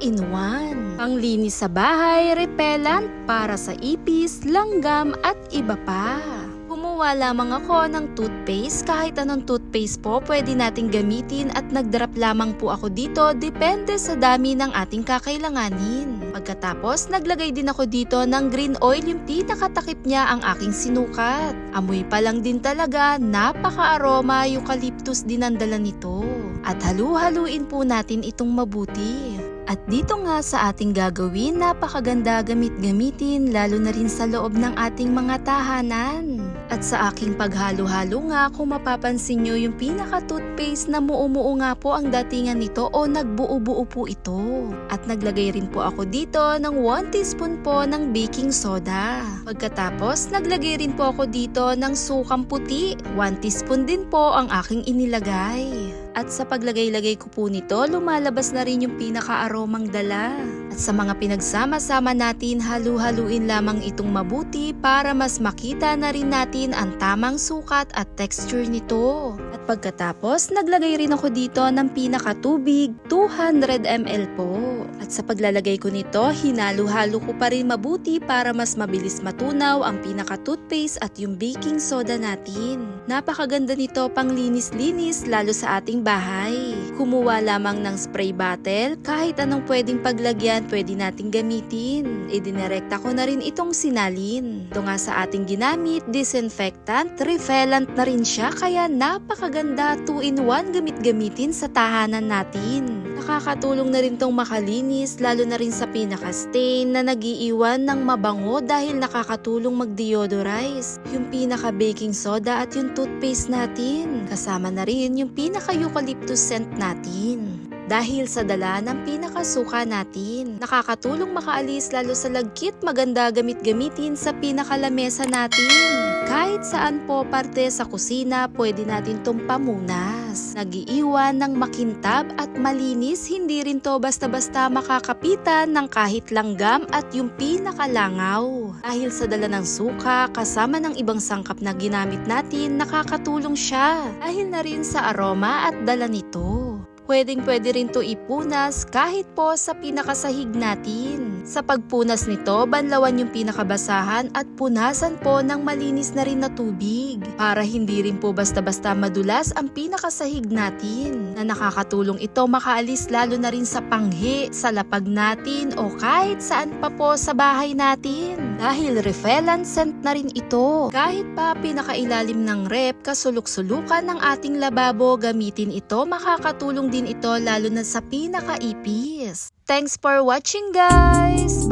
2-in-1. Panglinis sa bahay, repellent para sa ipis, langgam at iba pa. Kumuha lamang ako ng toothpaste. Kahit anong toothpaste po pwede nating gamitin at nagdrap lamang po ako dito depende sa dami ng ating kakailanganin. Pagkatapos naglagay din ako dito ng green oil, yung pinakatakip niya ang aking sinukat. Amoy pa lang din talaga, napaka-aroma, eucalyptus din ang dala nito. At halu-haluin po natin itong mabuti. At dito nga sa ating gagawin, napakaganda gamit-gamitin lalo na rin sa loob ng ating mga tahanan. At sa aking paghalo-halo nga, kung mapapansin nyo yung pinaka-toothpaste na muumuo nga po ang datingan nito o nagbuo-buo po ito. At naglagay rin po ako dito ng 1 teaspoon po ng baking soda. Pagkatapos, naglagay rin po ako dito ng sukang puti. 1 teaspoon din po ang aking inilagay. At sa paglagay-lagay ko po nito, lumalabas na rin yung pinaka-aromang dala. At sa mga pinagsama-sama natin, halu-haluin lamang itong mabuti para mas makita na rin natin ang tamang sukat at texture nito. At pagkatapos, naglagay rin ako dito ng pinaka-tubig, 200 ml po. At sa paglalagay ko nito, hinalo-halo ko pa rin mabuti para mas mabilis matunaw ang pinaka-toothpaste at yung baking soda natin. Napakaganda nito pang linis-linis lalo sa ating bahay. Kumuha lamang ng spray bottle, kahit anong pwedeng paglagyan pwede nating gamitin. Idinirekta ko na rin itong sinalin. Ito nga sa ating ginamit, disinfectant, repellent na rin siya kaya napakaganda, 2-in-1 gamit-gamitin sa tahanan natin. Nakakatulong na rin tong makalinis lalo na rin sa pinaka-stain na nagiiwan ng mabango dahil nakakatulong mag-deodorize. Yung pinaka-baking soda at yung toothpaste natin. Kasama na rin yung pinaka-eucalyptus scent natin. Dahil sa dala ng pinakasuka natin, nakakatulong makaalis lalo sa lagkit, maganda gamit-gamitin sa pinakalamesa natin. Kahit saan po parte sa kusina, pwede natin itong pamunas. Nagiiwan ng makintab at malinis, hindi rin to basta-basta makakapitan ng kahit langgam at yung pinakalangaw. Dahil sa dala ng suka, kasama ng ibang sangkap na ginamit natin, nakakatulong siya. Dahil na rin sa aroma at dala nito. Pwedeng-pwede rin to ipunas kahit po sa pinakasahig natin. Sa pagpunas nito, banlawan yung pinakabasahan at punasan po ng malinis na rin na tubig. Para hindi rin po basta-basta madulas ang pinakasahig natin. Na nakakatulong ito makaalis lalo na rin sa panghi, sa lapag natin o kahit saan pa po sa bahay natin. Dahil repellent scent na rin ito. Kahit pa pinakailalim ng rep, kasulok-sulukan ng ating lababo, gamitin ito, makakatulong din ito lalo na sa pinakaipis. Thanks for watching guys!